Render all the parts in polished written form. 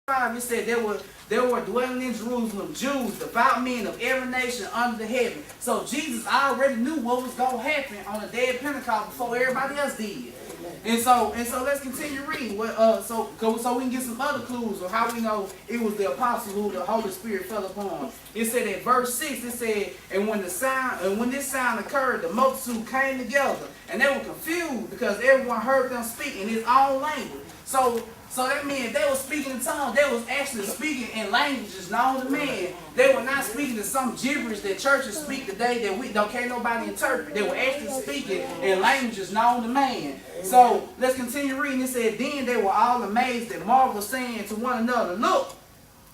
5, it said there were dwelling in Jerusalem Jews, devout men of every nation under the heaven. So Jesus already knew what was going to happen on the day of Pentecost before everybody else did. And so let's continue reading. So we can get some other clues of how we know it was the apostles who the Holy Spirit fell upon. It said in verse 6, it said, and when this sound occurred, the multitude came together, and they were confused because everyone heard them speak in his own language. So that means they were speaking in tongues. They was actually speaking in languages known to man. They were not speaking to some gibberish that churches speak today that we don't can't nobody interpret. They were actually speaking in languages known to man. So let's continue reading. It said, then they were all amazed and marveled, saying to one another, look,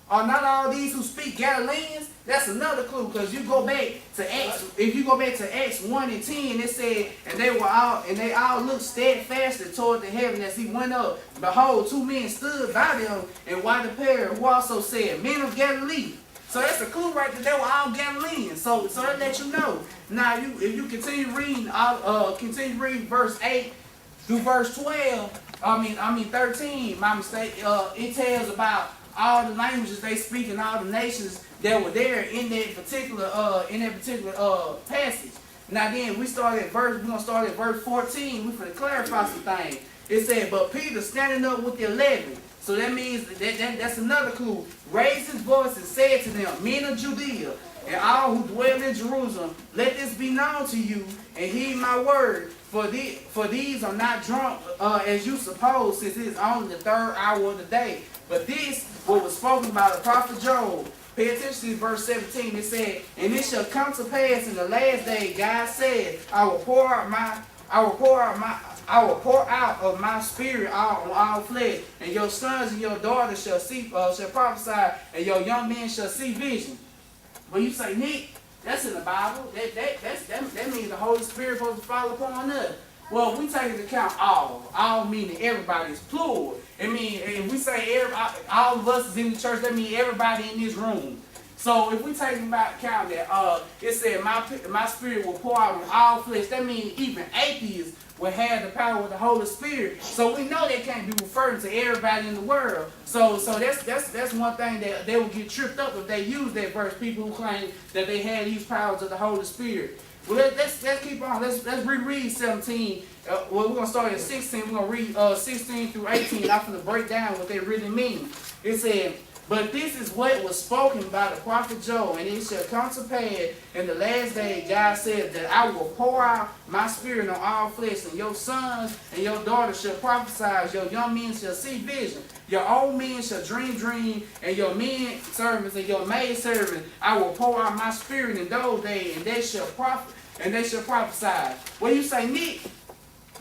are not all these who speak Galileans? That's another clue, because you go back to Acts. If you go back to Acts 1 and 10, it said, and they all looked steadfastly toward the heaven as he went up. Behold, 2 men stood by them, and white apparel, who also said, men of Galilee. So that's a clue right there. They were all Galileans. So that let you know. Now, if you continue reading verse 8 through verse 12. I mean 13. My mistake. It tells about all the languages they speak and all the nations that were there in that particular passage. Now then, we're gonna start at verse 14. We're gonna clarify some things. It said, but Peter standing up with the 11. So that means that's another clue. Raised his voice and said to them, men of Judea, and all who dwell in Jerusalem, let this be known to you, and heed my word. For these are not drunk as you suppose, since it is only the 3rd hour of the day. But this, what was spoken by the prophet Joel. Pay attention to verse 17. It said, and it shall come to pass in the last day, God said, I will pour out of my spirit on all flesh, and your sons and your daughters shall prophesy, and your young men shall see vision. When you say, Nick, that's in the Bible. That means the Holy Spirit is supposed to fall upon us. Well, if we take into account all meaning everybody is plural. I mean, if we say all of us is in the church, that means everybody in this room. So if we take into account that it said my spirit will pour out on all flesh, that means even atheists will have the power of the Holy Spirit. So we know they can't be referring to everybody in the world. So that's one thing that they will get tripped up if they use that verse. People who claim that they had these powers of the Holy Spirit. Well, let's keep on. Let's reread 17. We're gonna start at 16. We're gonna read 16 through 18. I'm gonna break down what they really mean. It said, but this is what was spoken by the prophet Joel, and it shall come to pass in the last day, God said, that I will pour out my spirit on all flesh, and your sons and your daughters shall prophesy, your young men shall see vision, your old men shall dream, and your men servants and your maid servants, I will pour out my spirit in those days, and they shall prophesy. Well, you say, Nick,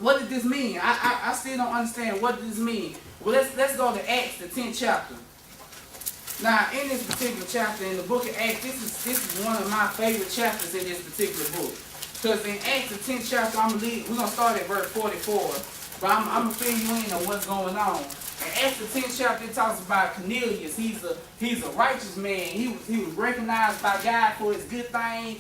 what does this mean? I still don't understand what does this mean. Well, let's go to Acts, the 10th chapter. Now, in this particular chapter, in the book of Acts, this is one of my favorite chapters in this particular book. Because in Acts, the 10th chapter, we're going to start at verse 44. But I'm going to fill you in on what's going on. In Acts, the 10th chapter, it talks about Cornelius. He's a righteous man. He was recognized by God for his good thing.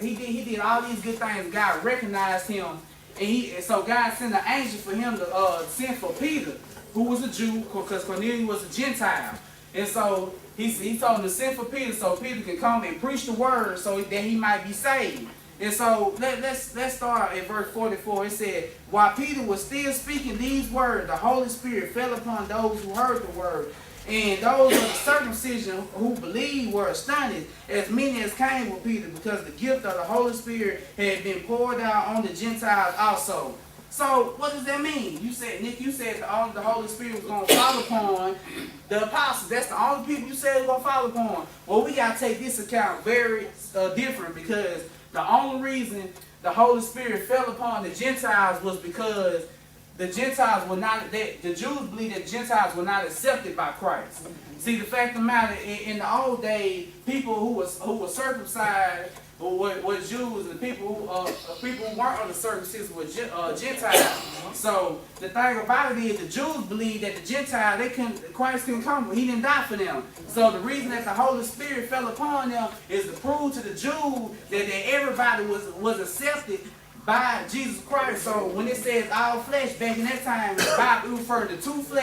He did all these good things. God recognized him. And so God sent an angel for him to send for Peter, who was a Jew, because Cornelius was a Gentile. And so he told him to send for Peter so Peter can come and preach the word so that he might be saved. And so let's start at verse 44. It said, while Peter was still speaking these words, the Holy Spirit fell upon those who heard the word. And those of the circumcision who believed were astonished, as many as came with Peter, because the gift of the Holy Spirit had been poured out on the Gentiles also. So what does that mean? Nick, you said the Holy Spirit was going to fall upon the apostles. That's the only people you said was going to fall upon. Well, we got to take this account very different, because the only reason the Holy Spirit fell upon the Gentiles was because the Gentiles were not, the Jews believed that Gentiles were not accepted by Christ. See, the fact of the matter, in the old days, people who were circumcised were Jews, and people who weren't under circumcision were Gentiles. So the thing about it is, the Jews believed that the Gentiles, Christ couldn't come, but he didn't die for them. So the reason that the Holy Spirit fell upon them is to prove to the Jews that everybody was accepted by Jesus Christ. So when it says all flesh, back in that time, the Bible referred to 2 flesh.